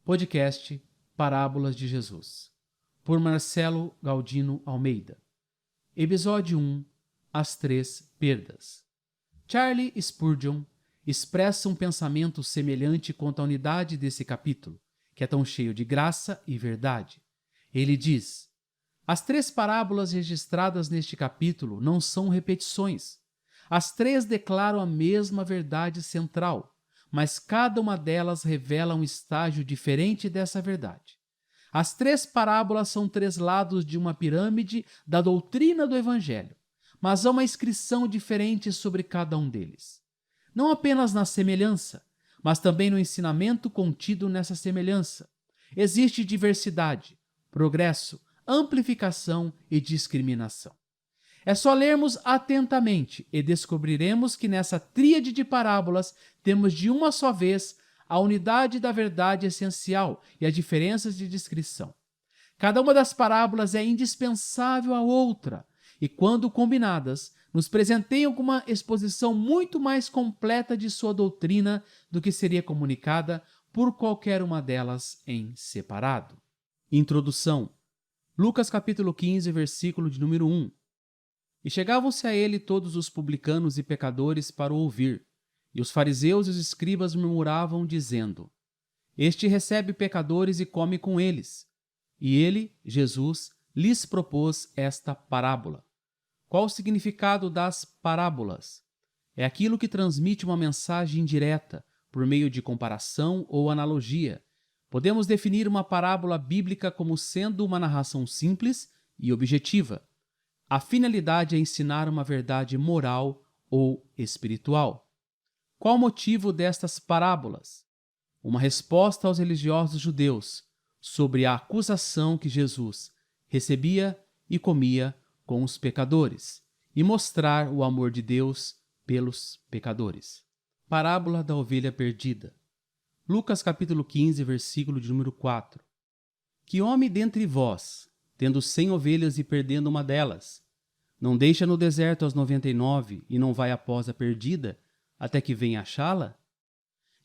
Podcast Parábolas de Jesus, por Marcelo Galdino Almeida. Episódio 1. As Três Perdas. Charles Spurgeon expressa um pensamento semelhante quanto à unidade desse capítulo, que é tão cheio de graça e verdade. Ele diz: as três parábolas registradas neste capítulo não são repetições. As três declaram a mesma verdade central, mas cada uma delas revela um estágio diferente dessa verdade. As três parábolas são três lados de uma pirâmide da doutrina do Evangelho, mas há uma inscrição diferente sobre cada um deles. Não apenas na semelhança, mas também no ensinamento contido nessa semelhança. Existe diversidade, progresso, amplificação e discriminação. É só lermos atentamente e descobriremos que nessa tríade de parábolas temos de uma só vez a unidade da verdade essencial e as diferenças de descrição. Cada uma das parábolas é indispensável à outra e, quando combinadas, nos presenteiam com uma exposição muito mais completa de sua doutrina do que seria comunicada por qualquer uma delas em separado. Introdução. Lucas capítulo 15, versículo de número 1. E chegavam-se a ele todos os publicanos e pecadores para o ouvir, e os fariseus e os escribas murmuravam, dizendo: este recebe pecadores e come com eles. E ele, Jesus, lhes propôs esta parábola. Qual o significado das parábolas? É aquilo que transmite uma mensagem indireta, por meio de comparação ou analogia. Podemos definir uma parábola bíblica como sendo uma narração simples e objetiva. A finalidade é ensinar uma verdade moral ou espiritual. Qual o motivo destas parábolas? Uma resposta aos religiosos judeus sobre a acusação que Jesus recebia e comia com os pecadores e mostrar o amor de Deus pelos pecadores. Parábola da ovelha perdida. Lucas capítulo 15, versículo de número 4. Que homem dentre vós, tendo 100 ovelhas e perdendo uma delas, não deixa no deserto as 99 e não vai após a perdida, até que venha achá-la?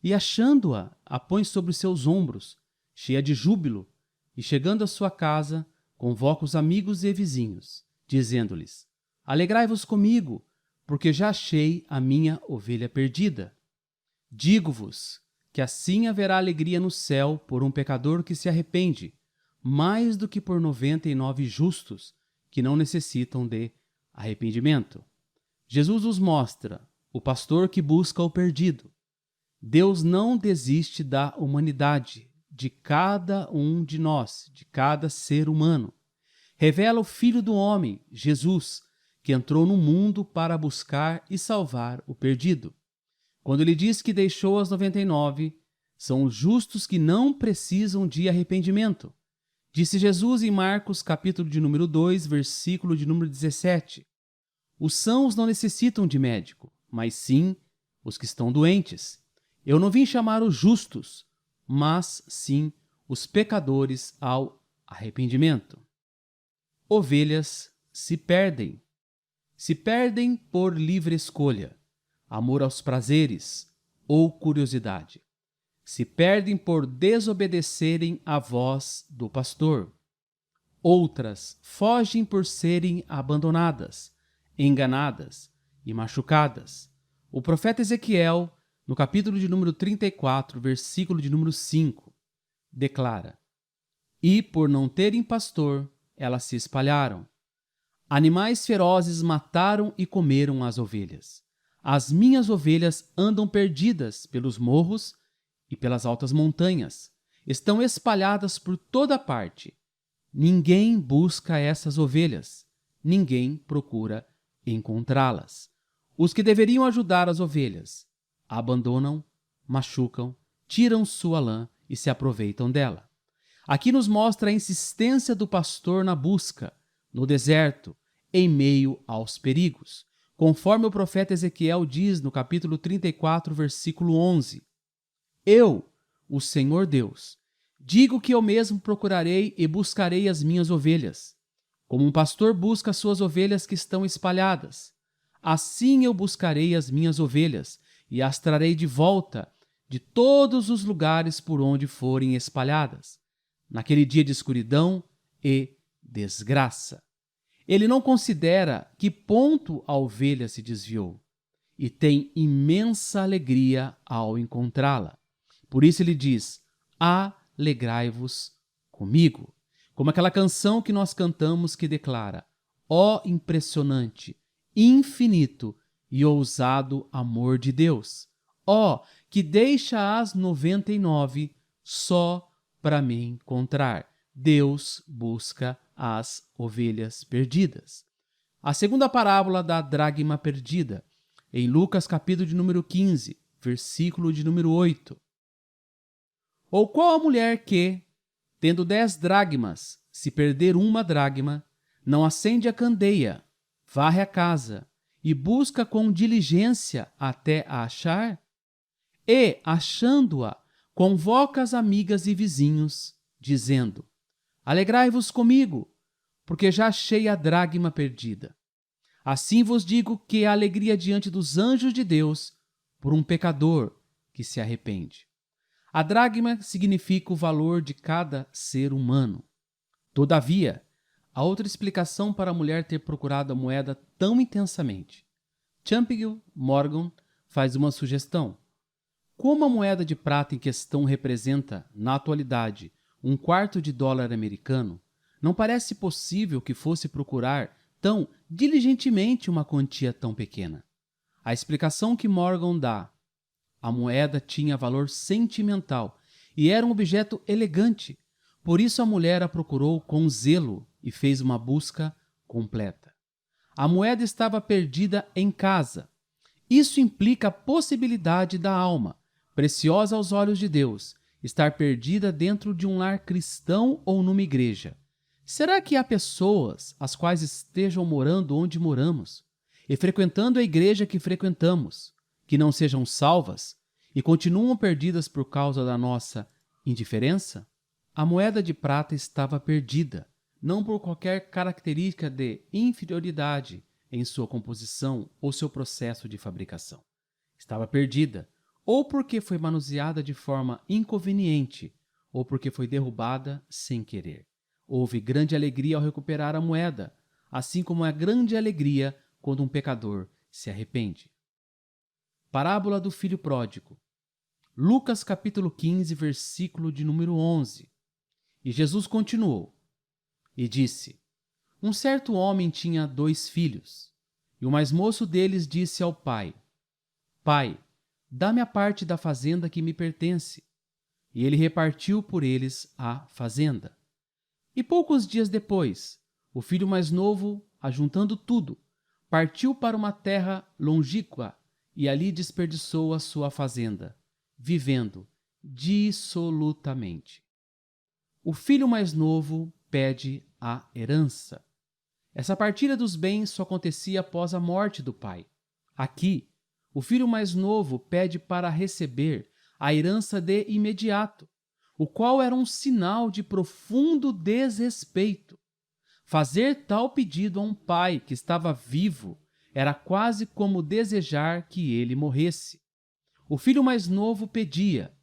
E achando-a, a põe sobre os seus ombros, cheia de júbilo, e chegando à sua casa, convoca os amigos e vizinhos, dizendo-lhes: alegrai-vos comigo, porque já achei a minha ovelha perdida. Digo-vos que assim haverá alegria no céu por um pecador que se arrepende, mais do que por 99 justos, que não necessitam de arrependimento. Jesus nos mostra o pastor que busca o perdido. Deus não desiste da humanidade, de cada um de nós, de cada ser humano. Revela o Filho do Homem, Jesus, que entrou no mundo para buscar e salvar o perdido. Quando ele diz que deixou as 99, são os justos que não precisam de arrependimento. Disse Jesus em Marcos, capítulo de número 2, versículo de número 17. Os sãos não necessitam de médico, mas sim os que estão doentes. Eu não vim chamar os justos, mas sim os pecadores ao arrependimento. Ovelhas se perdem. Se perdem por livre escolha, amor aos prazeres ou curiosidade. Se perdem por desobedecerem à voz do pastor. Outras fogem por serem abandonadas, enganadas e machucadas. O profeta Ezequiel, no capítulo de número 34, versículo de número 5, declara: e por não terem pastor, elas se espalharam. Animais ferozes mataram e comeram as ovelhas. As minhas ovelhas andam perdidas pelos morros e pelas altas montanhas. Estão espalhadas por toda parte. Ninguém busca essas ovelhas. Ninguém procura encontrá-las. Os que deveriam ajudar as ovelhas abandonam, machucam, tiram sua lã e se aproveitam dela. Aqui nos mostra a insistência do pastor na busca, no deserto, em meio aos perigos. Conforme o profeta Ezequiel diz no capítulo 34, versículo 11. Eu, o Senhor Deus, digo que eu mesmo procurarei e buscarei as minhas ovelhas. Como um pastor busca as suas ovelhas que estão espalhadas, assim eu buscarei as minhas ovelhas e as trarei de volta, de todos os lugares por onde forem espalhadas, naquele dia de escuridão e desgraça. Ele não considera que ponto a ovelha se desviou e tem imensa alegria ao encontrá-la. Por isso ele diz: alegrai-vos comigo. Como aquela canção que nós cantamos que declara: ó impressionante, infinito e ousado amor de Deus, ó que deixa as 99 só para me encontrar. Deus busca as ovelhas perdidas. A segunda parábola da dracma perdida, em Lucas capítulo de número 15, versículo de número 8. Ou qual a mulher que, tendo 10 dracmas, se perder uma dracma, não acende a candeia, varre a casa e busca com diligência até a achar? E, achando-a, convoca as amigas e vizinhos, dizendo: alegrai-vos comigo, porque já achei a dracma perdida. Assim vos digo que a alegria diante dos anjos de Deus por um pecador que se arrepende. A dracma significa o valor de cada ser humano. Todavia, há outra explicação para a mulher ter procurado a moeda tão intensamente. Champignon Morgan faz uma sugestão. Como a moeda de prata em questão representa, na atualidade, $0,25 americano, não parece possível que fosse procurar tão diligentemente uma quantia tão pequena. A explicação que Morgan dá: a moeda tinha valor sentimental e era um objeto elegante, por isso a mulher a procurou com zelo e fez uma busca completa. A moeda estava perdida em casa. Isso implica a possibilidade da alma, preciosa aos olhos de Deus, estar perdida dentro de um lar cristão ou numa igreja. Será que há pessoas as quais estejam morando onde moramos e frequentando a igreja que frequentamos, que não sejam salvas e continuam perdidas por causa da nossa indiferença? A moeda de prata estava perdida, não por qualquer característica de inferioridade em sua composição ou seu processo de fabricação. Estava perdida ou porque foi manuseada de forma inconveniente ou porque foi derrubada sem querer. Houve grande alegria ao recuperar a moeda, assim como é grande alegria quando um pecador se arrepende. Parábola do filho pródigo. Lucas capítulo 15, versículo de número 11. E Jesus continuou e disse: um certo homem tinha 2 filhos, e o mais moço deles disse ao pai: Pai, dá-me a parte da fazenda que me pertence. E ele repartiu por eles a fazenda. E poucos dias depois, o filho mais novo, ajuntando tudo, partiu para uma terra longínqua e ali desperdiçou a sua fazenda, vivendo dissolutamente. O filho mais novo pede a herança. Essa partilha dos bens só acontecia após a morte do pai. Aqui, o filho mais novo pede para receber a herança de imediato, o qual era um sinal de profundo desrespeito. Fazer tal pedido a um pai que estava vivo era quase como desejar que ele morresse. O filho mais novo pedia,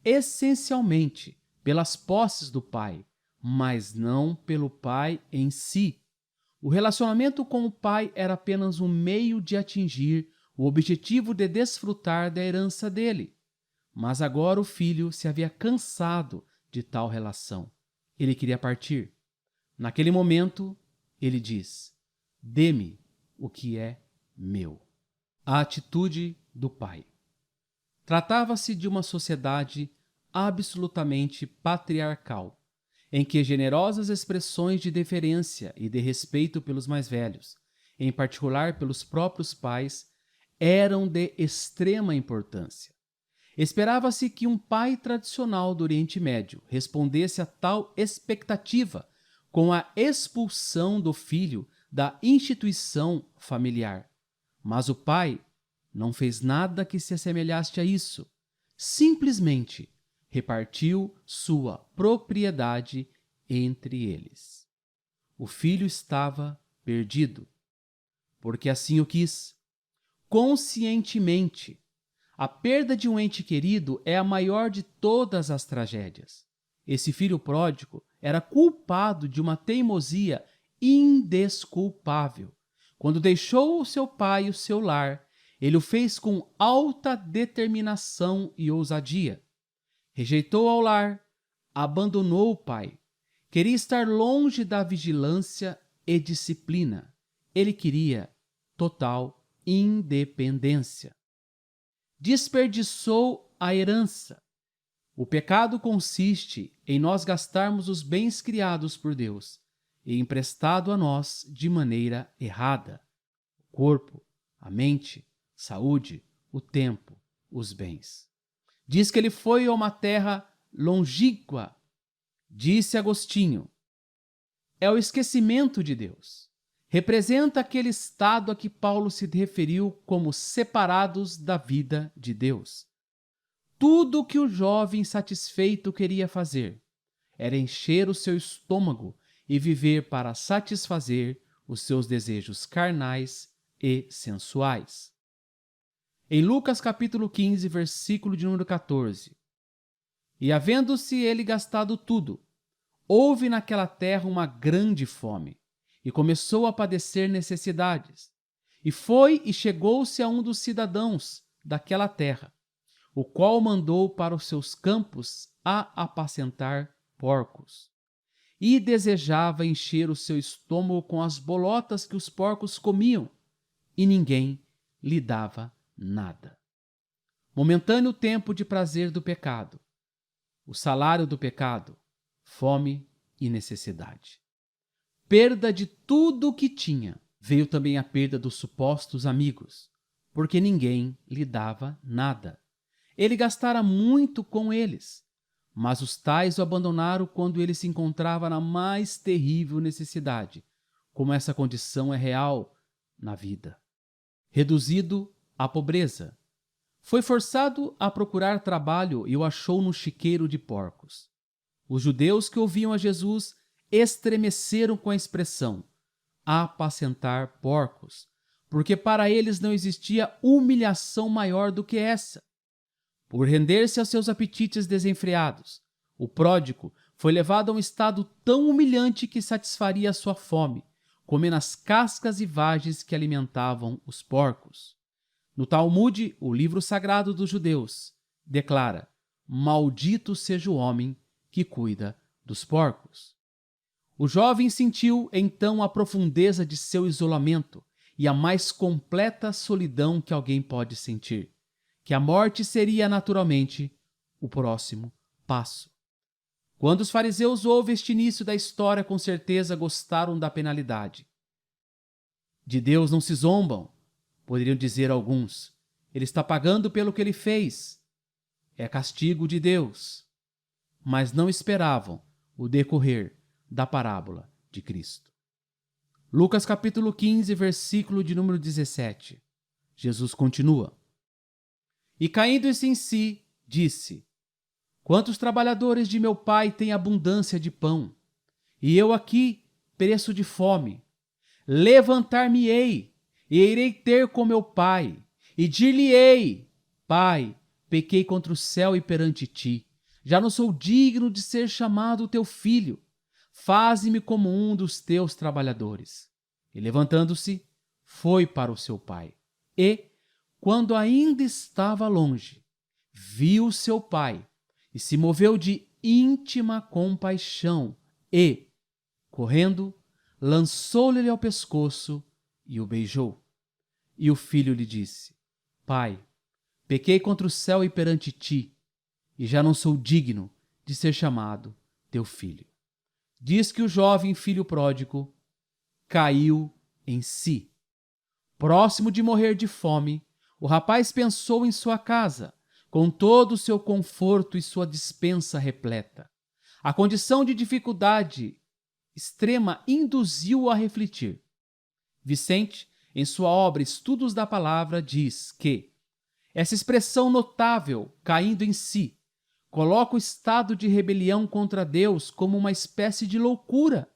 essencialmente, pelas posses do pai, mas não pelo pai em si. O relacionamento com o pai era apenas um meio de atingir o objetivo de desfrutar da herança dele. Mas agora o filho se havia cansado de tal relação. Ele queria partir. Naquele momento, ele diz: dê-me o que é meu. A atitude do pai. Tratava-se de uma sociedade absolutamente patriarcal, em que generosas expressões de deferência e de respeito pelos mais velhos, em particular pelos próprios pais, eram de extrema importância. Esperava-se que um pai tradicional do Oriente Médio respondesse a tal expectativa com a expulsão do filho da instituição familiar. Mas o pai não fez nada que se assemelhasse a isso. Simplesmente repartiu sua propriedade entre eles. O filho estava perdido, porque assim o quis. Conscientemente, A perda de um ente querido é a maior de todas as tragédias. Esse filho pródigo era culpado de uma teimosia indesculpável. Quando deixou o seu pai e o seu lar, ele o fez com alta determinação e ousadia. Rejeitou ao lar, abandonou o pai. Queria estar longe da vigilância e disciplina. Ele queria total independência. Desperdiçou a herança. O pecado consiste em nós gastarmos os bens criados por Deus e emprestado a nós de maneira errada. O corpo, a mente, saúde, o tempo, os bens. Diz que ele foi a uma terra longínqua. Disse Agostinho, é o esquecimento de Deus. Representa aquele estado a que Paulo se referiu como separados da vida de Deus. Tudo o que o jovem satisfeito queria fazer era encher o seu estômago e viver para satisfazer os seus desejos carnais e sensuais. Em Lucas capítulo 15, versículo de número 14. E havendo-se ele gastado tudo, houve naquela terra uma grande fome, e começou a padecer necessidades. E foi e chegou-se a um dos cidadãos daquela terra, o qual mandou para os seus campos a apacentar porcos. E desejava encher o seu estômago com as bolotas que os porcos comiam, e ninguém lhe dava nada. Momentâneo tempo de prazer do pecado. O salário do pecado, fome e necessidade. Perda de tudo o que tinha. Veio também a perda dos supostos amigos, porque ninguém lhe dava nada. Ele gastara muito com eles, mas os tais o abandonaram quando ele se encontrava na mais terrível necessidade, como essa condição é real na vida. Reduzido à pobreza, foi forçado a procurar trabalho e o achou no chiqueiro de porcos. Os judeus que ouviam a Jesus estremeceram com a expressão apacentar porcos, porque para eles não existia humilhação maior do que essa. Por render-se aos seus apetites desenfreados, o pródigo foi levado a um estado tão humilhante que satisfaria a sua fome, comendo as cascas e vagens que alimentavam os porcos. No Talmude, o livro sagrado dos judeus, declara: maldito seja o homem que cuida dos porcos. O jovem sentiu então a profundeza de seu isolamento e a mais completa solidão que alguém pode sentir, que a morte seria naturalmente o próximo passo. Quando os fariseus ouvem este início da história, com certeza gostaram da penalidade. De Deus não se zombam, poderiam dizer alguns. Ele está pagando pelo que ele fez. É castigo de Deus. Mas não esperavam o decorrer da parábola de Cristo. Lucas capítulo 15, versículo de número 17. Jesus continua. E caindo-se em si, disse: quantos trabalhadores de meu pai têm abundância de pão, e eu aqui pereço de fome. Levantar-me-ei, e irei ter com meu pai, e dir-lhe-ei: Pai, pequei contra o céu e perante ti. Já não sou digno de ser chamado teu filho. Faze-me como um dos teus trabalhadores. E levantando-se, foi para o seu pai. E, quando ainda estava longe, viu seu pai, e se moveu de íntima compaixão, e, correndo, lançou-lhe ao pescoço e o beijou. E o filho lhe disse: Pai, pequei contra o céu e perante ti, e já não sou digno de ser chamado teu filho. Diz que o jovem filho pródigo caiu em si. Próximo de morrer de fome, o rapaz pensou em sua casa, com todo o seu conforto e sua despensa repleta. A condição de dificuldade extrema induziu-o a refletir. Vicente, em sua obra Estudos da Palavra, diz que essa expressão notável, caindo em si, coloca o estado de rebelião contra Deus como uma espécie de loucura.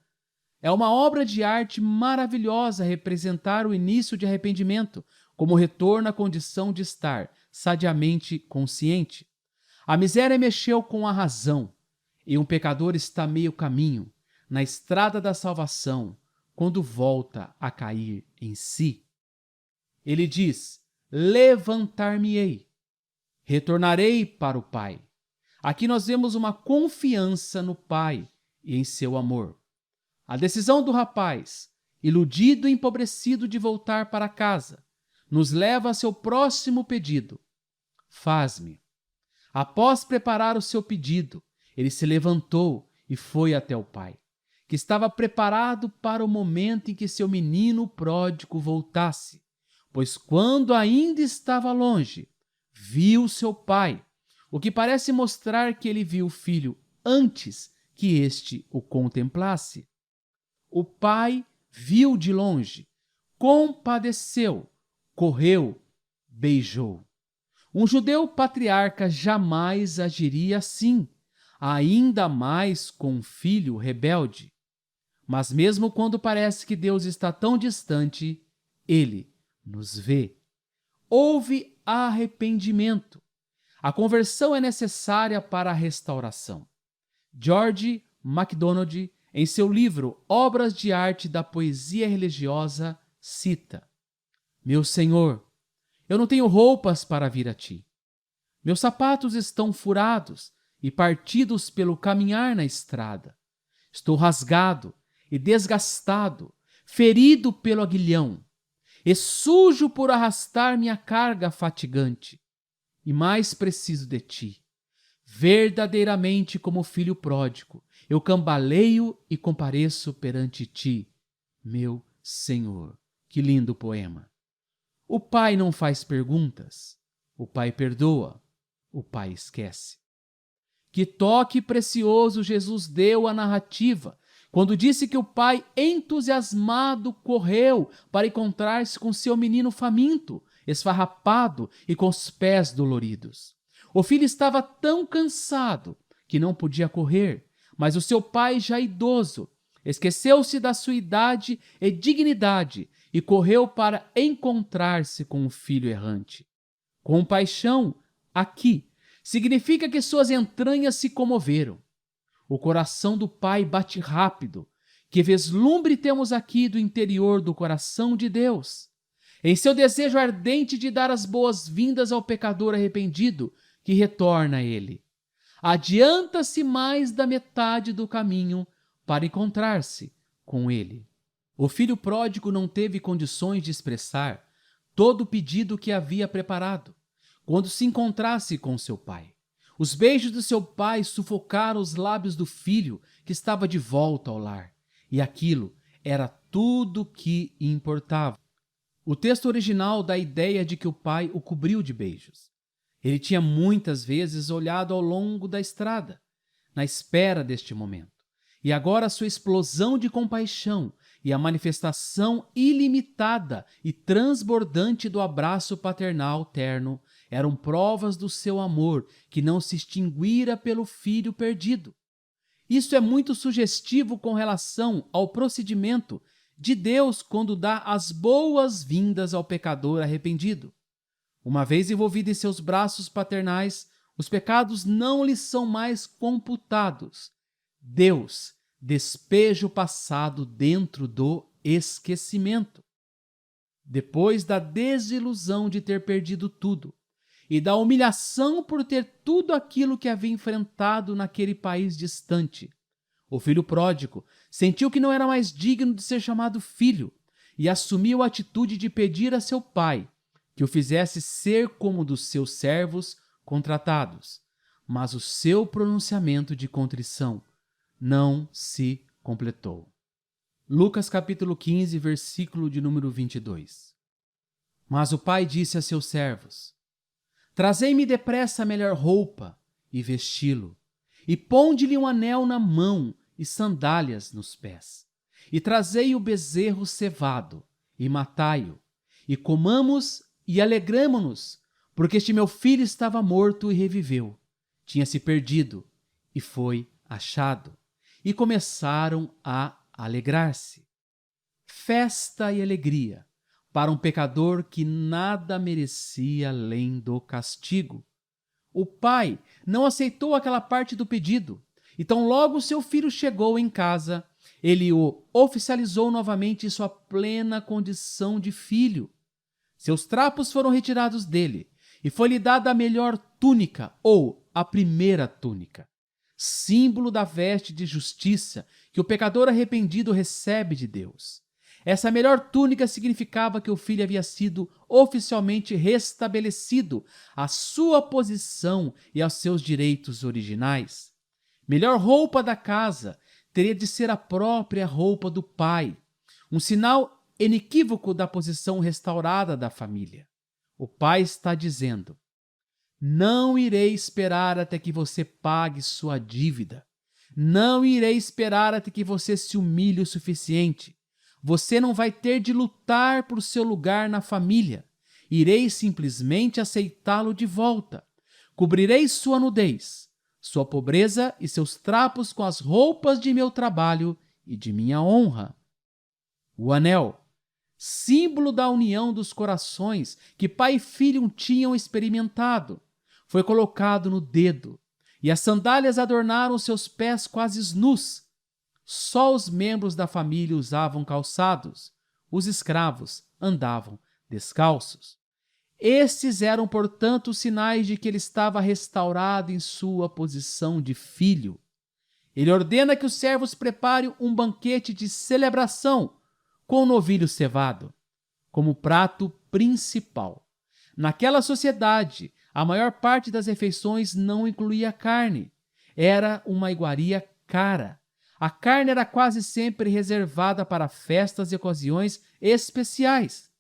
É uma obra de arte maravilhosa representar o início de arrependimento como retorno à condição de estar sadiamente consciente. A miséria mexeu com a razão, e um pecador está meio caminho, na estrada da salvação, quando volta a cair em si. Ele diz: levantar-me-ei, retornarei para o Pai. Aqui nós vemos uma confiança no Pai e em seu amor. A decisão do rapaz, iludido e empobrecido de voltar para casa, nos leva a seu próximo pedido: faz-me. Após preparar o seu pedido, ele se levantou e foi até o pai, que estava preparado para o momento em que seu menino pródigo voltasse, pois quando ainda estava longe, viu seu pai, o que parece mostrar que ele viu o filho antes que este o contemplasse. O pai viu de longe, compadeceu, correu, beijou. Um judeu patriarca jamais agiria assim, ainda mais com um filho rebelde. Mas mesmo quando parece que Deus está tão distante, Ele nos vê. Houve arrependimento. A conversão é necessária para a restauração. George MacDonald, em seu livro Obras de Arte da Poesia Religiosa, cita: Meu Senhor, eu não tenho roupas para vir a ti. Meus sapatos estão furados e partidos pelo caminhar na estrada. Estou rasgado e desgastado, ferido pelo aguilhão, e sujo por arrastar minha carga fatigante. E mais preciso de ti. Verdadeiramente como filho pródigo, eu cambaleio e compareço perante ti, meu Senhor. Que lindo poema! O pai não faz perguntas, o pai perdoa, o pai esquece. Que toque precioso Jesus deu à narrativa, quando disse que o pai, entusiasmado, correu para encontrar-se com seu menino faminto, esfarrapado e com os pés doloridos. O filho estava tão cansado que não podia correr, mas o seu pai, já idoso, esqueceu-se da sua idade e dignidade e correu para encontrar-se com o filho errante. Compaixão, aqui, significa que suas entranhas se comoveram. O coração do pai bate rápido. Que vislumbre temos aqui do interior do coração de Deus! Em seu desejo ardente de dar as boas-vindas ao pecador arrependido que retorna a ele. Adianta-se mais da metade do caminho para encontrar-se com ele. O filho pródigo não teve condições de expressar todo o pedido que havia preparado quando se encontrasse com seu pai. Os beijos de seu pai sufocaram os lábios do filho que estava de volta ao lar, e aquilo era tudo que importava. O texto original dá a ideia de que o pai o cobriu de beijos. Ele tinha muitas vezes olhado ao longo da estrada, na espera deste momento, e agora sua explosão de compaixão e a manifestação ilimitada e transbordante do abraço paternal terno eram provas do seu amor que não se extinguira pelo filho perdido. Isso é muito sugestivo com relação ao procedimento de Deus quando dá as boas-vindas ao pecador arrependido. Uma vez envolvido em seus braços paternais, os pecados não lhe são mais computados. Deus despeja o passado dentro do esquecimento. Depois da desilusão de ter perdido tudo e da humilhação por ter tudo aquilo que havia enfrentado naquele país distante, o filho pródigo sentiu que não era mais digno de ser chamado filho e assumiu a atitude de pedir a seu pai que o fizesse ser como dos seus servos contratados. Mas o seu pronunciamento de contrição não se completou. Lucas capítulo 15, versículo de número 22. Mas o pai disse a seus servos: Trazei-me depressa a melhor roupa e vesti-lo, e ponde-lhe um anel na mão e sandálias nos pés. E trazei o bezerro cevado, e matai-o, e comamos e alegramo-nos, porque este meu filho estava morto e reviveu, tinha se perdido e foi achado. E começaram a alegrar-se. Festa e alegria, para um pecador que nada merecia além do castigo. O pai não aceitou aquela parte do pedido. Então, logo seu filho chegou em casa, ele o oficializou novamente em sua plena condição de filho. Seus trapos foram retirados dele e foi-lhe dada a melhor túnica, ou a primeira túnica, símbolo da veste de justiça que o pecador arrependido recebe de Deus. Essa melhor túnica significava que o filho havia sido oficialmente restabelecido à sua posição e aos seus direitos originais. Melhor roupa da casa teria de ser a própria roupa do pai, um sinal inequívoco da posição restaurada da família. O pai está dizendo: não irei esperar até que você pague sua dívida. Não irei esperar até que você se humilhe o suficiente. Você não vai ter de lutar por seu lugar na família. Irei simplesmente aceitá-lo de volta. Cobrirei sua nudez, sua pobreza e seus trapos com as roupas de meu trabalho e de minha honra. O anel, símbolo da união dos corações que pai e filho tinham experimentado, foi colocado no dedo, e as sandálias adornaram seus pés quase nus. Só os membros da família usavam calçados, os escravos andavam descalços. Estes eram, portanto, sinais de que ele estava restaurado em sua posição de filho. Ele ordena que os servos preparem um banquete de celebração com o novilho cevado, como prato principal. Naquela sociedade, a maior parte das refeições não incluía carne. Era uma iguaria cara. A carne era quase sempre reservada para festas e ocasiões especiais.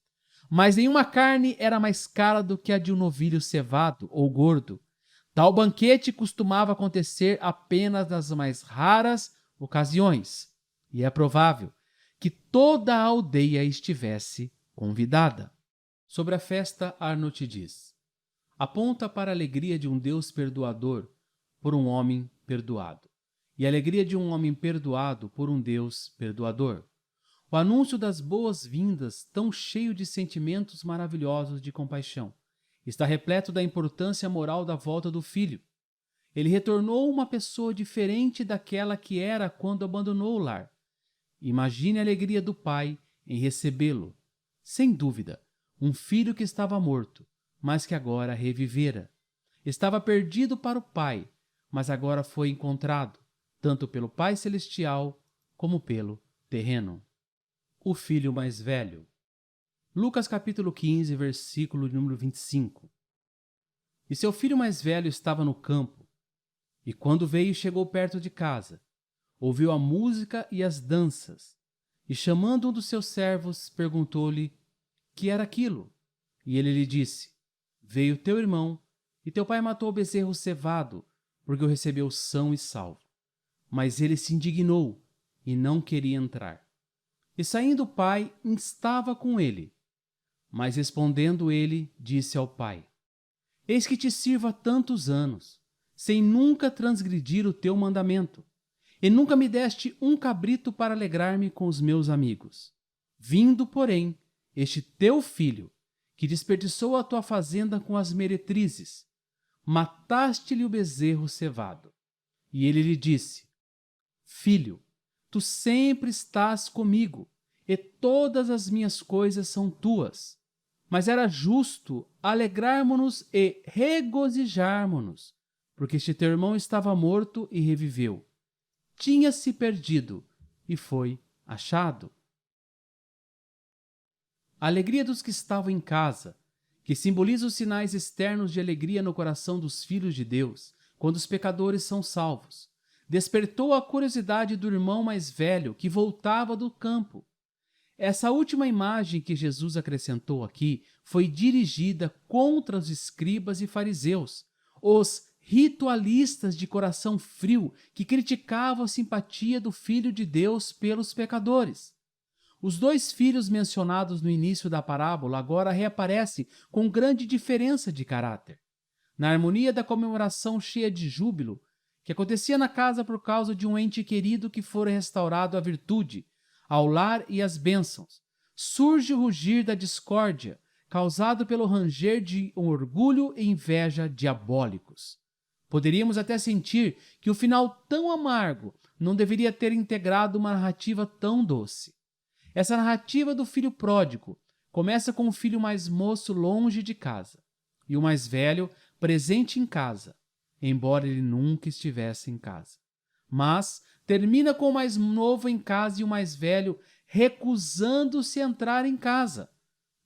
Mas nenhuma carne era mais cara do que a de um novilho cevado ou gordo. Tal banquete costumava acontecer apenas nas mais raras ocasiões, e é provável que toda a aldeia estivesse convidada. Sobre a festa, Arnold diz: aponta para a alegria de um Deus perdoador por um homem perdoado, e a alegria de um homem perdoado por um Deus perdoador. O anúncio das boas-vindas, tão cheio de sentimentos maravilhosos de compaixão, está repleto da importância moral da volta do filho. Ele retornou uma pessoa diferente daquela que era quando abandonou o lar. Imagine a alegria do pai em recebê-lo. Sem dúvida, um filho que estava morto, mas que agora revivera. Estava perdido para o pai, mas agora foi encontrado, tanto pelo Pai Celestial como pelo terreno. O filho mais velho. Lucas capítulo 15, versículo número 25. E seu filho mais velho estava no campo, e quando veio e chegou perto de casa, ouviu a música e as danças, e chamando um dos seus servos, perguntou-lhe que era aquilo. E ele lhe disse: veio teu irmão, e teu pai matou o bezerro cevado, porque o recebeu são e salvo. Mas ele se indignou e não queria entrar. E saindo o pai, instava com ele. Mas respondendo ele, disse ao pai: eis que te sirvo há tantos anos, sem nunca transgredir o teu mandamento, e nunca me deste um cabrito para alegrar-me com os meus amigos. Vindo, porém, este teu filho, que desperdiçou a tua fazenda com as meretrizes, mataste-lhe o bezerro cevado. E ele lhe disse: filho, tu sempre estás comigo, e todas as minhas coisas são tuas. Mas era justo alegrarmos-nos e regozijarmos-nos, porque este teu irmão estava morto e reviveu. Tinha-se perdido e foi achado. A alegria dos que estavam em casa, que simboliza os sinais externos de alegria no coração dos filhos de Deus, quando os pecadores são salvos, despertou a curiosidade do irmão mais velho que voltava do campo. Essa última imagem que Jesus acrescentou aqui foi dirigida contra os escribas e fariseus, os ritualistas de coração frio que criticavam a simpatia do Filho de Deus pelos pecadores. Os dois filhos mencionados no início da parábola agora reaparecem com grande diferença de caráter. Na harmonia da comemoração cheia de júbilo, que acontecia na casa por causa de um ente querido que fora restaurado à virtude, ao lar e às bênçãos, surge o rugir da discórdia, causado pelo ranger de orgulho e inveja diabólicos. Poderíamos até sentir que o final tão amargo não deveria ter integrado uma narrativa tão doce. Essa narrativa do filho pródigo começa com o filho mais moço longe de casa e o mais velho presente em casa, embora ele nunca estivesse em casa. Mas termina com o mais novo em casa e o mais velho recusando-se a entrar em casa.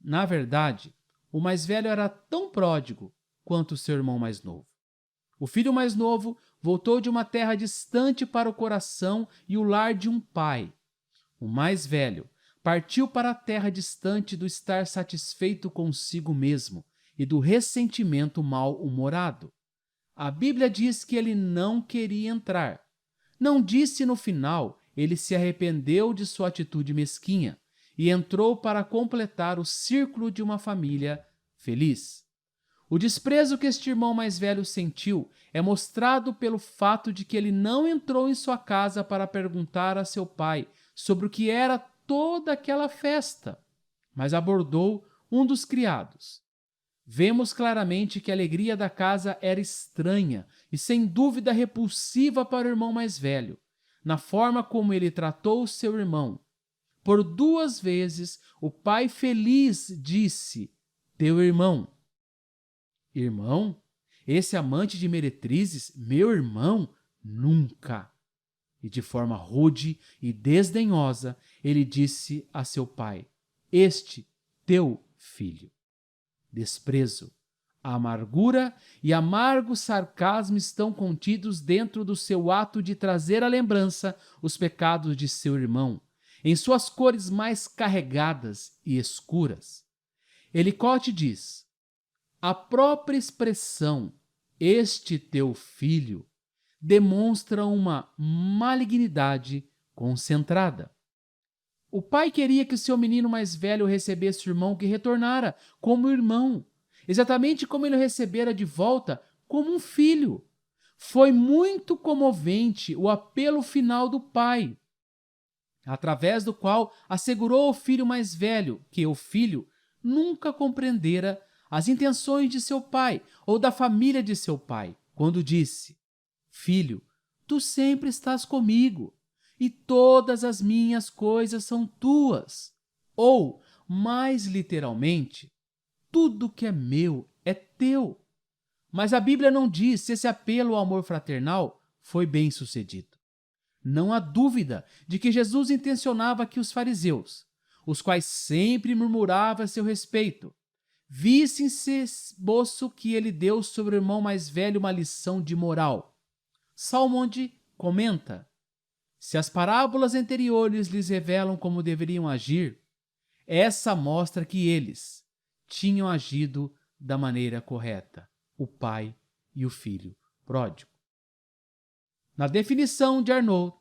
Na verdade, o mais velho era tão pródigo quanto o seu irmão mais novo. O filho mais novo voltou de uma terra distante para o coração e o lar de um pai. O mais velho partiu para a terra distante do estar satisfeito consigo mesmo e do ressentimento mal-humorado. A Bíblia diz que ele não queria entrar. Não disse no final, ele se arrependeu de sua atitude mesquinha e entrou para completar o círculo de uma família feliz. O desprezo que este irmão mais velho sentiu é mostrado pelo fato de que ele não entrou em sua casa para perguntar a seu pai sobre o que era toda aquela festa, mas abordou um dos criados. Vemos claramente que a alegria da casa era estranha e sem dúvida repulsiva para o irmão mais velho, na forma como ele tratou seu irmão. Por 2 vezes, o pai feliz disse: "Teu irmão." Irmão? Esse amante de meretrizes, meu irmão? Nunca! E de forma rude e desdenhosa, ele disse a seu pai: "Este teu filho." Desprezo, a amargura e amargo sarcasmo estão contidos dentro do seu ato de trazer à lembrança os pecados de seu irmão, em suas cores mais carregadas e escuras. Elicote diz: a própria expressão, este teu filho, demonstra uma malignidade concentrada. O pai queria que seu menino mais velho recebesse o irmão que retornara como irmão, exatamente como ele o recebera de volta como um filho. Foi muito comovente o apelo final do pai, através do qual assegurou ao filho mais velho que o filho nunca compreendera as intenções de seu pai ou da família de seu pai, quando disse: "Filho, tu sempre estás comigo e todas as minhas coisas são tuas." Ou, mais literalmente, tudo que é meu é teu. Mas a Bíblia não diz se esse apelo ao amor fraternal foi bem sucedido. Não há dúvida de que Jesus intencionava que os fariseus, os quais sempre murmuravam a seu respeito, vissem esse esboço que ele deu sobre o irmão mais velho uma lição de moral. Salmond comenta: se as parábolas anteriores lhes revelam como deveriam agir, essa mostra que eles tinham agido da maneira correta, o pai e o filho pródigo. Na definição de Arnaud,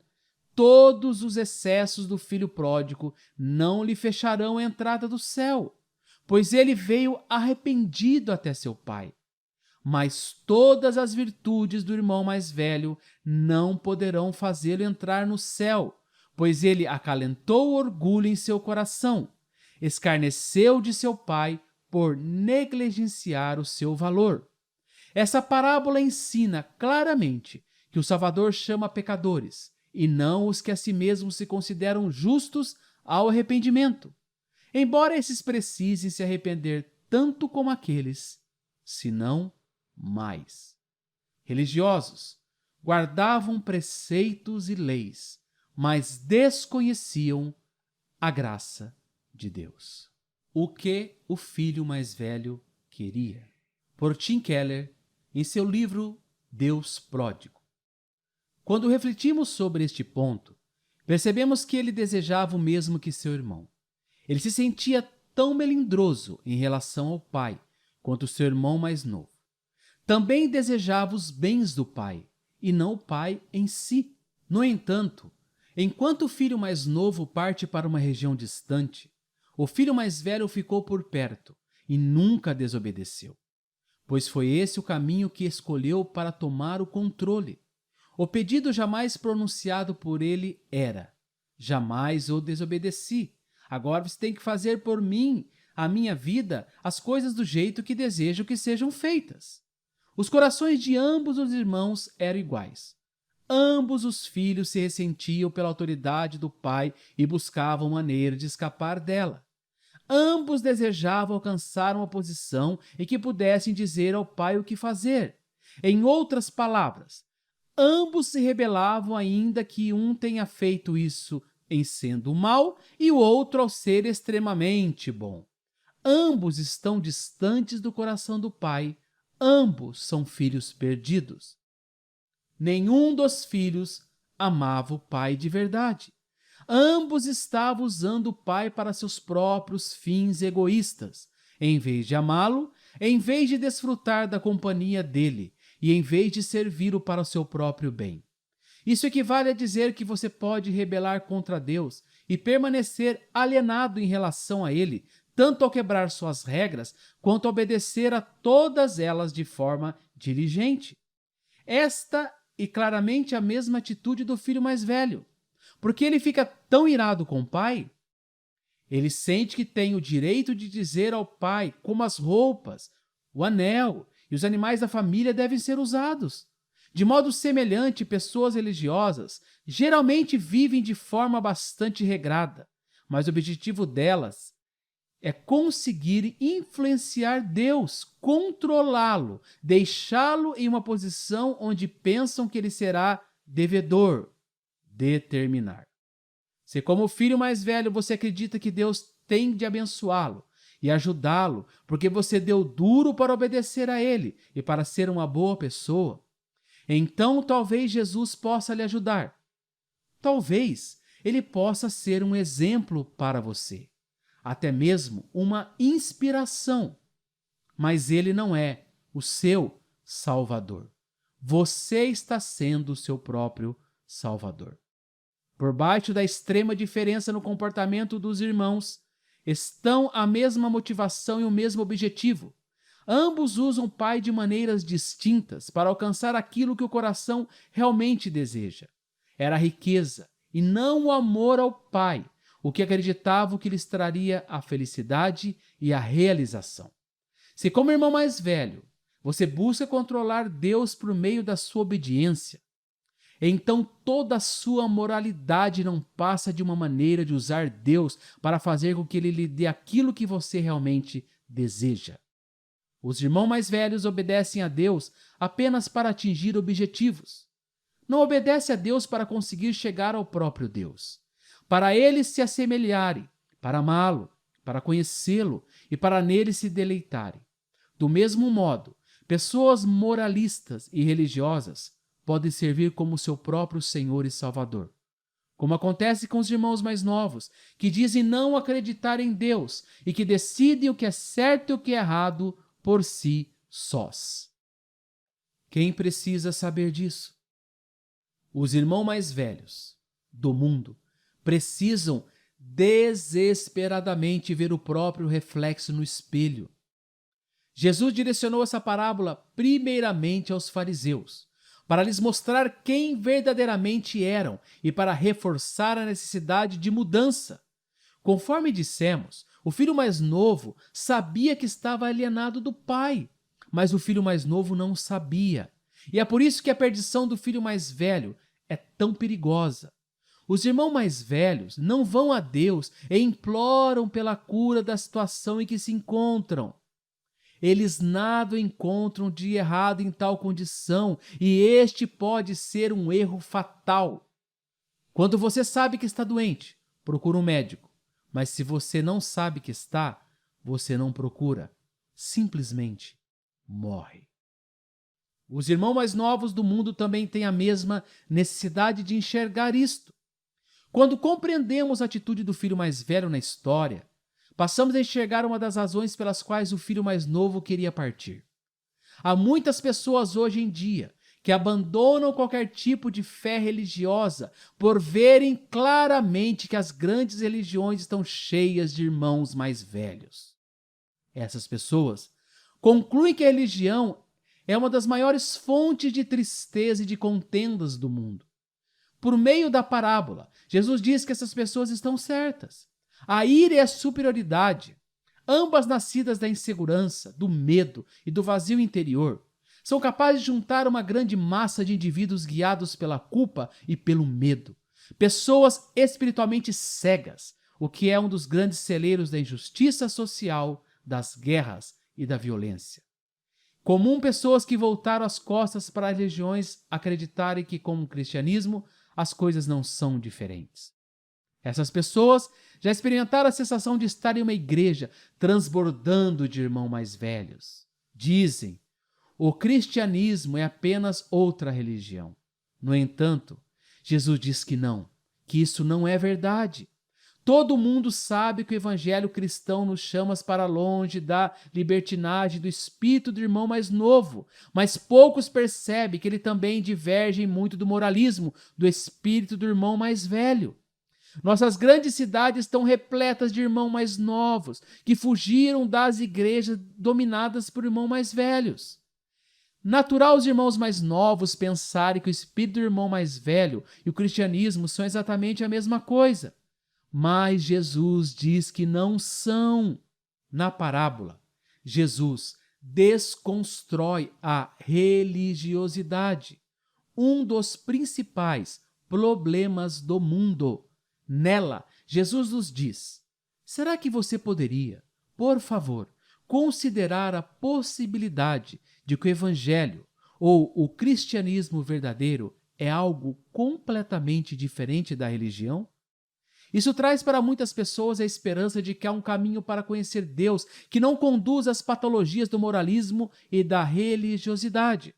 todos os excessos do filho pródigo não lhe fecharão a entrada do céu, pois ele veio arrependido até seu pai. Mas todas as virtudes do irmão mais velho não poderão fazê-lo entrar no céu, pois ele acalentou o orgulho em seu coração, escarneceu de seu pai por negligenciar o seu valor. Essa parábola ensina claramente que o Salvador chama pecadores, e não os que a si mesmos se consideram justos ao arrependimento, embora esses precisem se arrepender tanto como aqueles, se não mais. Religiosos guardavam preceitos e leis, mas desconheciam a graça de Deus. O que o filho mais velho queria? Por Tim Keller, em seu livro Deus Pródigo. Quando refletimos sobre este ponto, percebemos que ele desejava o mesmo que seu irmão. Ele se sentia tão melindroso em relação ao pai quanto seu irmão mais novo. Também desejava os bens do pai, e não o pai em si. No entanto, enquanto o filho mais novo parte para uma região distante, o filho mais velho ficou por perto e nunca desobedeceu, pois foi esse o caminho que escolheu para tomar o controle. O pedido jamais pronunciado por ele era: jamais o desobedeci, Agora você tem que fazer por mim, a minha vida, as coisas do jeito que desejo que sejam feitas. Os corações de ambos os irmãos eram iguais. Ambos os filhos se ressentiam pela autoridade do pai e buscavam maneira de escapar dela. Ambos desejavam alcançar uma posição em que pudessem dizer ao pai o que fazer. Em outras palavras, ambos se rebelavam, ainda que um tenha feito isso em sendo mal e o outro ao ser extremamente bom. Ambos estão distantes do coração do pai. Ambos são filhos perdidos. Nenhum dos filhos amava o pai de verdade. Ambos estavam usando o pai para seus próprios fins egoístas. Em vez de amá-lo, em vez de desfrutar da companhia dele e em vez de servi-lo para o seu próprio bem. Isso equivale a dizer que você pode rebelar contra Deus e permanecer alienado em relação a ele, tanto ao quebrar suas regras, quanto a obedecer a todas elas de forma diligente. Esta é claramente a mesma atitude do filho mais velho. Porque ele fica tão irado com o pai, ele sente que tem o direito de dizer ao pai como as roupas, o anel e os animais da família devem ser usados. De modo semelhante, pessoas religiosas geralmente vivem de forma bastante regrada, mas o objetivo delas é conseguir influenciar Deus, controlá-lo, deixá-lo em uma posição onde pensam que ele será devedor. Determinar. Se como filho mais velho você acredita que Deus tem de abençoá-lo e ajudá-lo porque você deu duro para obedecer a ele e para ser uma boa pessoa, então talvez Jesus possa lhe ajudar. Talvez ele possa ser um exemplo para você, até mesmo uma inspiração, mas ele não é o seu Salvador. Você está sendo o seu próprio Salvador. Por baixo da extrema diferença no comportamento dos irmãos, estão a mesma motivação e o mesmo objetivo. Ambos usam o pai de maneiras distintas para alcançar aquilo que o coração realmente deseja. Era a riqueza e não o amor ao pai, o que acreditavam que lhes traria a felicidade e a realização. Se como irmão mais velho, você busca controlar Deus por meio da sua obediência, então toda a sua moralidade não passa de uma maneira de usar Deus para fazer com que ele lhe dê aquilo que você realmente deseja. Os irmãos mais velhos obedecem a Deus apenas para atingir objetivos. Não obedecem a Deus para conseguir chegar ao próprio Deus. Para ele se assemelharem, para amá-lo, para conhecê-lo e para nele se deleitarem. Do mesmo modo, pessoas moralistas e religiosas podem servir como seu próprio Senhor e Salvador. Como acontece com os irmãos mais novos, que dizem não acreditar em Deus e que decidem o que é certo e o que é errado por si sós. Quem precisa saber disso? Os irmãos mais velhos do mundo precisam desesperadamente ver o próprio reflexo no espelho. Jesus direcionou essa parábola primeiramente aos fariseus, para lhes mostrar quem verdadeiramente eram e para reforçar a necessidade de mudança. Conforme dissemos, o filho mais novo sabia que estava alienado do pai, mas o filho mais novo não sabia. E é por isso que a perdição do filho mais velho é tão perigosa. Os irmãos mais velhos não vão a Deus e imploram pela cura da situação em que se encontram. Eles nada encontram de errado em tal condição, e este pode ser um erro fatal. Quando você sabe que está doente, procura um médico. Mas se você não sabe que está, você não procura. Simplesmente morre. Os irmãos mais novos do mundo também têm a mesma necessidade de enxergar isto. Quando compreendemos a atitude do filho mais velho na história, passamos a enxergar uma das razões pelas quais o filho mais novo queria partir. Há muitas pessoas hoje em dia que abandonam qualquer tipo de fé religiosa por verem claramente que as grandes religiões estão cheias de irmãos mais velhos. Essas pessoas concluem que a religião é uma das maiores fontes de tristeza e de contendas do mundo. Por meio da parábola, Jesus diz que essas pessoas estão certas. A ira e a superioridade, ambas nascidas da insegurança, do medo e do vazio interior, são capazes de juntar uma grande massa de indivíduos guiados pela culpa e pelo medo. Pessoas espiritualmente cegas, o que é um dos grandes celeiros da injustiça social, das guerras e da violência. Comum pessoas que voltaram as costas para as religiões acreditarem que, como o cristianismo, as coisas não são diferentes. Essas pessoas já experimentaram a sensação de estar em uma igreja transbordando de irmãos mais velhos. Dizem, o cristianismo é apenas outra religião. No entanto, Jesus diz que não, que isso não é verdade. Todo mundo sabe que o evangelho cristão nos chama para longe da libertinagem do espírito do irmão mais novo, mas poucos percebem que ele também diverge muito do moralismo do espírito do irmão mais velho. Nossas grandes cidades estão repletas de irmãos mais novos, que fugiram das igrejas dominadas por irmãos mais velhos. Natural os irmãos mais novos pensarem que o espírito do irmão mais velho e o cristianismo são exatamente a mesma coisa. Mas Jesus diz que não são. Na parábola, Jesus desconstrói a religiosidade, um dos principais problemas do mundo. Nela, Jesus nos diz: será que você poderia, por favor, considerar a possibilidade de que o evangelho ou o cristianismo verdadeiro é algo completamente diferente da religião? Isso traz para muitas pessoas a esperança de que há um caminho para conhecer Deus que não conduz às patologias do moralismo e da religiosidade.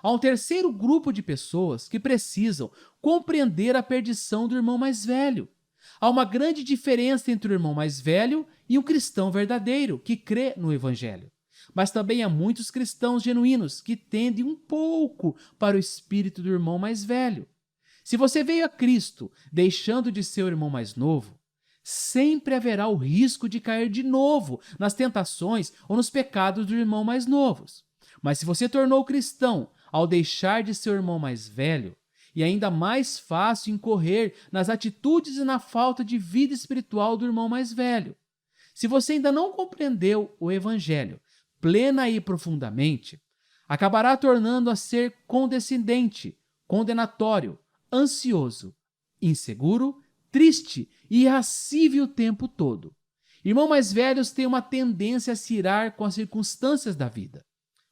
Há um terceiro grupo de pessoas que precisam compreender a perdição do irmão mais velho. Há uma grande diferença entre o irmão mais velho e um cristão verdadeiro que crê no evangelho. Mas também há muitos cristãos genuínos que tendem um pouco para o espírito do irmão mais velho. Se você veio a Cristo deixando de ser o irmão mais novo, sempre haverá o risco de cair de novo nas tentações ou nos pecados do irmão mais novos. Mas se você tornou cristão ao deixar de ser o irmão mais velho, e ainda mais fácil incorrer nas atitudes e na falta de vida espiritual do irmão mais velho. Se você ainda não compreendeu o evangelho plena e profundamente, acabará tornando a ser condescendente, condenatório, ansioso, inseguro, triste e irascível o tempo todo. Irmãos mais velhos têm uma tendência a se irar com as circunstâncias da vida.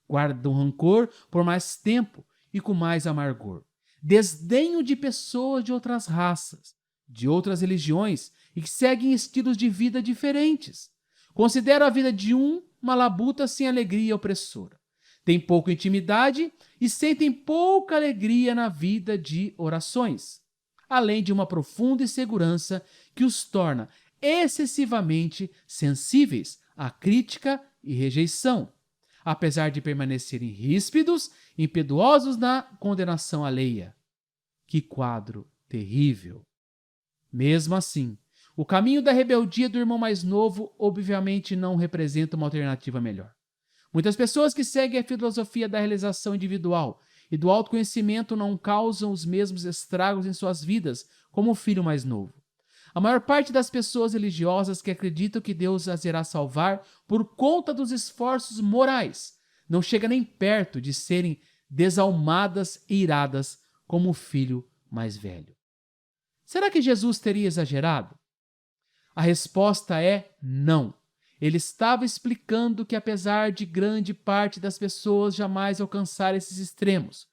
Guardam rancor por mais tempo e com mais amargor. Desdenho de pessoas de outras raças, de outras religiões e que seguem estilos de vida diferentes. Consideram a vida de uma labuta sem alegria opressora. Têm pouca intimidade e sentem pouca alegria na vida de orações, além de uma profunda insegurança que os torna excessivamente sensíveis à crítica e rejeição, apesar de permanecerem ríspidos e impetuosos na condenação alheia. Que quadro terrível! Mesmo assim, o caminho da rebeldia do irmão mais novo obviamente não representa uma alternativa melhor. Muitas pessoas que seguem a filosofia da realização individual e do autoconhecimento não causam os mesmos estragos em suas vidas como o filho mais novo. A maior parte das pessoas religiosas que acreditam que Deus as irá salvar por conta dos esforços morais não chega nem perto de serem desalmadas e iradas como o filho mais velho. Será que Jesus teria exagerado? A resposta é não. Ele estava explicando que, apesar de grande parte das pessoas jamais alcançar esses extremos,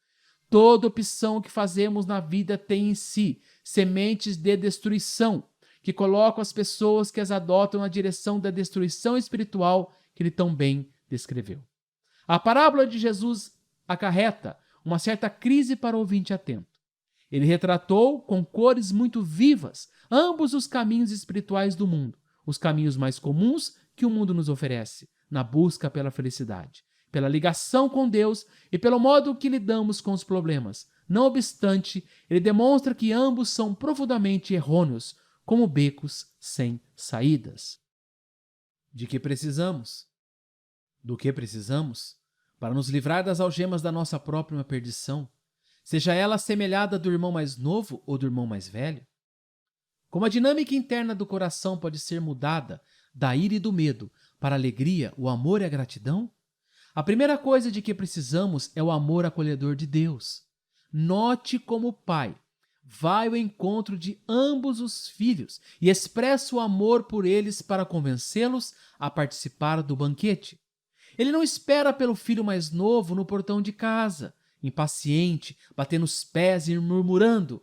toda opção que fazemos na vida tem em si sementes de destruição, que colocam as pessoas que as adotam na direção da destruição espiritual que ele tão bem descreveu. A parábola de Jesus acarreta uma certa crise para o ouvinte atento. Ele retratou com cores muito vivas ambos os caminhos espirituais do mundo, os caminhos mais comuns que o mundo nos oferece, na busca pela felicidade, pela ligação com Deus e pelo modo que lidamos com os problemas. Não obstante, ele demonstra que ambos são profundamente errôneos, como becos sem saídas. De que precisamos? Do que precisamos? Para nos livrar das algemas da nossa própria perdição, seja ela assemelhada do irmão mais novo ou do irmão mais velho? Como a dinâmica interna do coração pode ser mudada da ira e do medo para a alegria, o amor e a gratidão? A primeira coisa de que precisamos é o amor acolhedor de Deus. Note como o Pai vai ao encontro de ambos os filhos e expressa o amor por eles para convencê-los a participar do banquete. Ele não espera pelo filho mais novo no portão de casa, impaciente, batendo os pés e murmurando: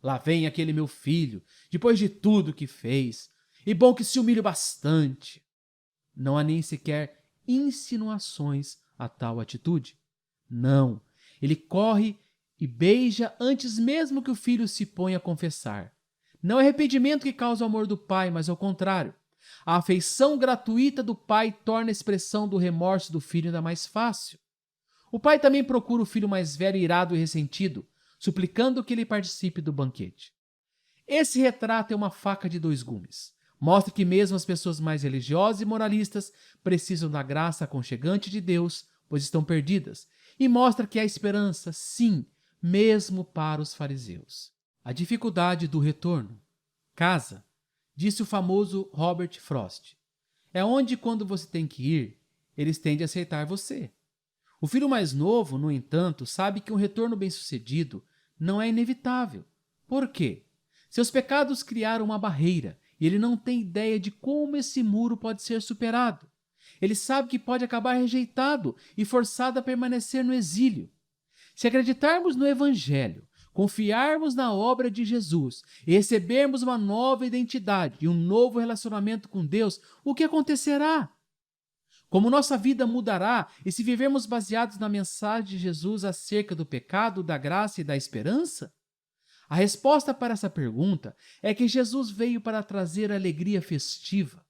"Lá vem aquele meu filho, depois de tudo que fez, e bom que se humilhe bastante." Não há nem sequer insinuações a tal atitude. Não, ele corre e beija antes mesmo que o filho se ponha a confessar. Não é arrependimento que causa o amor do pai, mas ao contrário. A afeição gratuita do pai torna a expressão do remorso do filho ainda mais fácil. O pai também procura o filho mais velho, irado e ressentido, suplicando que ele participe do banquete. Esse retrato é uma faca de dois gumes. Mostra que mesmo as pessoas mais religiosas e moralistas precisam da graça aconchegante de Deus, pois estão perdidas. E mostra que há esperança, sim, mesmo para os fariseus. A dificuldade do retorno. Casa, disse o famoso Robert Frost, é onde, quando você tem que ir, eles tendem a aceitar você. O filho mais novo, no entanto, sabe que um retorno bem-sucedido não é inevitável. Por quê? Seus pecados criaram uma barreira e ele não tem ideia de como esse muro pode ser superado. Ele sabe que pode acabar rejeitado e forçado a permanecer no exílio. Se acreditarmos no Evangelho, confiarmos na obra de Jesus e recebermos uma nova identidade e um novo relacionamento com Deus, o que acontecerá? Como nossa vida mudará e se vivermos baseados na mensagem de Jesus acerca do pecado, da graça e da esperança? A resposta para essa pergunta é que Jesus veio para trazer alegria festiva.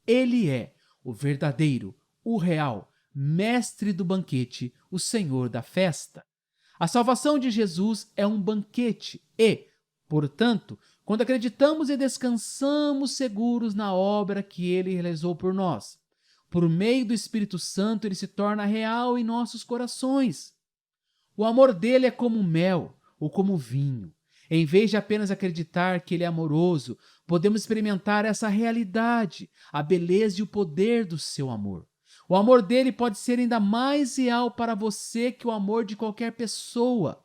Ele é o verdadeiro, o real, mestre do banquete, o Senhor da festa. A salvação de Jesus é um banquete e, portanto, quando acreditamos e descansamos seguros na obra que ele realizou por nós, por meio do Espírito Santo, ele se torna real em nossos corações. O amor dele é como mel ou como vinho. Em vez de apenas acreditar que ele é amoroso, podemos experimentar essa realidade, a beleza e o poder do seu amor. O amor dele pode ser ainda mais real para você que o amor de qualquer pessoa.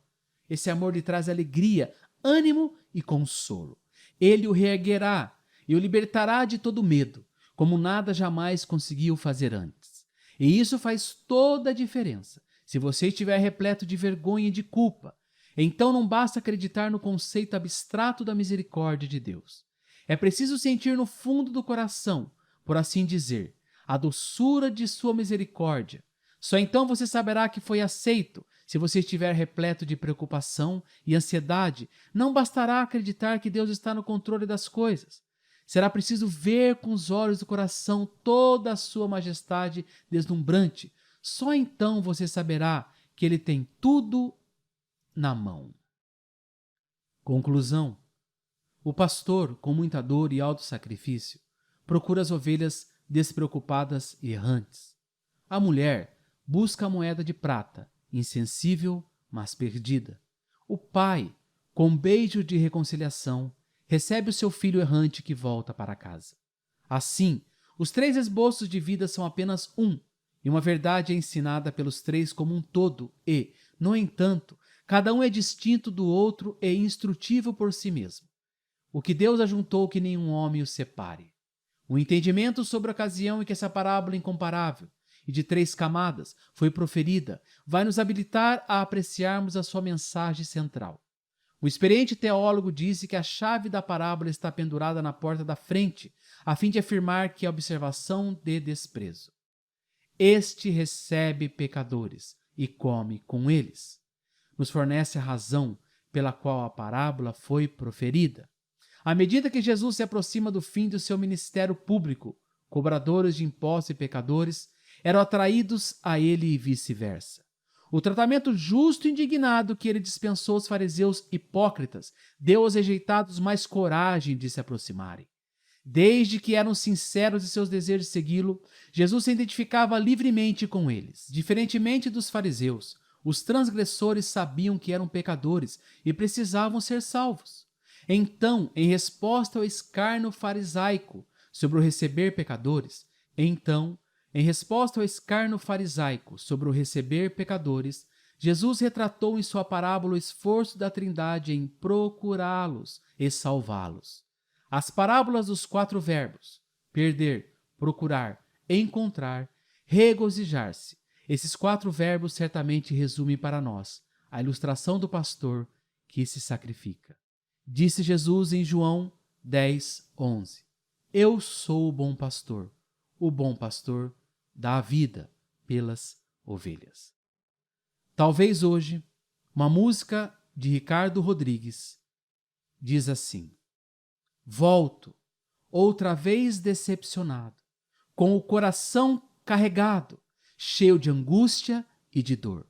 Esse amor lhe traz alegria, ânimo e consolo. Ele o reerguerá e o libertará de todo medo, como nada jamais conseguiu fazer antes. E isso faz toda a diferença. Se você estiver repleto de vergonha e de culpa, então não basta acreditar no conceito abstrato da misericórdia de Deus. É preciso sentir no fundo do coração, por assim dizer, a doçura de sua misericórdia. Só então você saberá que foi aceito. Se você estiver repleto de preocupação e ansiedade, não bastará acreditar que Deus está no controle das coisas. Será preciso ver com os olhos do coração toda a sua majestade deslumbrante. Só então você saberá que ele tem tudo na mão. Conclusão. O pastor, com muita dor e alto sacrifício, procura as ovelhas despreocupadas e errantes. A mulher busca a moeda de prata, insensível, mas perdida. O pai, com um beijo de reconciliação, recebe o seu filho errante que volta para casa. Assim, os três esboços de vida são apenas um, e uma verdade é ensinada pelos três como um todo e, no entanto, cada um é distinto do outro e instrutivo por si mesmo. O que Deus ajuntou que nenhum homem o separe. O entendimento sobre a ocasião em que essa parábola incomparável e de 3 camadas foi proferida vai nos habilitar a apreciarmos a sua mensagem central. O experiente teólogo disse que a chave da parábola está pendurada na porta da frente, a fim de afirmar que é a observação de desprezo. Este recebe pecadores e come com eles. Nos fornece a razão pela qual a parábola foi proferida. À medida que Jesus se aproxima do fim do seu ministério público, cobradores de impostos e pecadores eram atraídos a ele e vice-versa. O tratamento justo e indignado que ele dispensou aos fariseus hipócritas deu aos rejeitados mais coragem de se aproximarem. Desde que eram sinceros em seus desejos de segui-lo, Jesus se identificava livremente com eles. Diferentemente dos fariseus, os transgressores sabiam que eram pecadores e precisavam ser salvos. Então, em resposta ao escárnio farisaico sobre o receber pecadores, Jesus retratou em sua parábola o esforço da Trindade em procurá-los e salvá-los. As parábolas dos 4 verbos, perder, procurar, encontrar, regozijar-se, esses 4 verbos certamente resumem para nós a ilustração do pastor que se sacrifica. Disse Jesus em João 10:11: Eu sou o bom pastor dá a vida pelas ovelhas. Talvez hoje, uma música de Ricardo Rodrigues diz assim: Volto, outra vez decepcionado, com o coração carregado, cheio de angústia e de dor.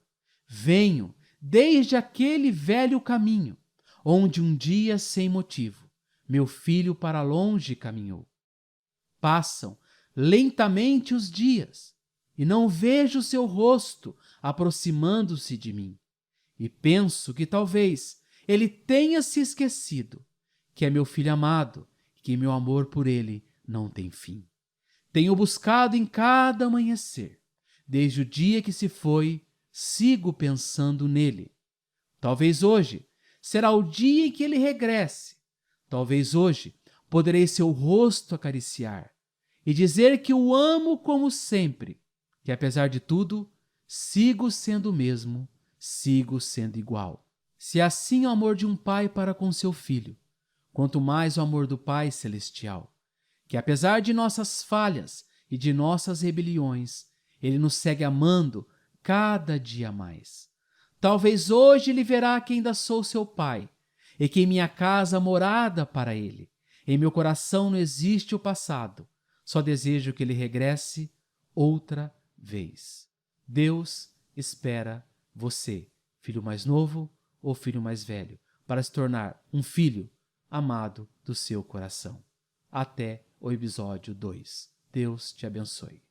Venho desde aquele velho caminho, onde um dia sem motivo, meu filho para longe caminhou. Passam lentamente os dias, e não vejo seu rosto aproximando-se de mim. E penso que talvez ele tenha se esquecido que é meu filho amado e que meu amor por ele não tem fim. Tenho buscado em cada amanhecer, desde o dia que se foi, sigo pensando nele. Talvez hoje será o dia em que ele regresse. Talvez hoje poderei seu rosto acariciar e dizer que o amo como sempre, que apesar de tudo, sigo sendo o mesmo, sigo sendo igual. Se assim é o amor de um pai para com seu filho, quanto mais o amor do Pai Celestial, que apesar de nossas falhas e de nossas rebeliões, Ele nos segue amando cada dia mais. Talvez hoje Ele verá que ainda sou seu Pai, e que em minha casa há morada para Ele. Em meu coração não existe o passado, só desejo que Ele regresse outra vez. Deus espera você, filho mais novo ou filho mais velho, para se tornar um filho amado do seu coração. Até o episódio 2. Deus te abençoe.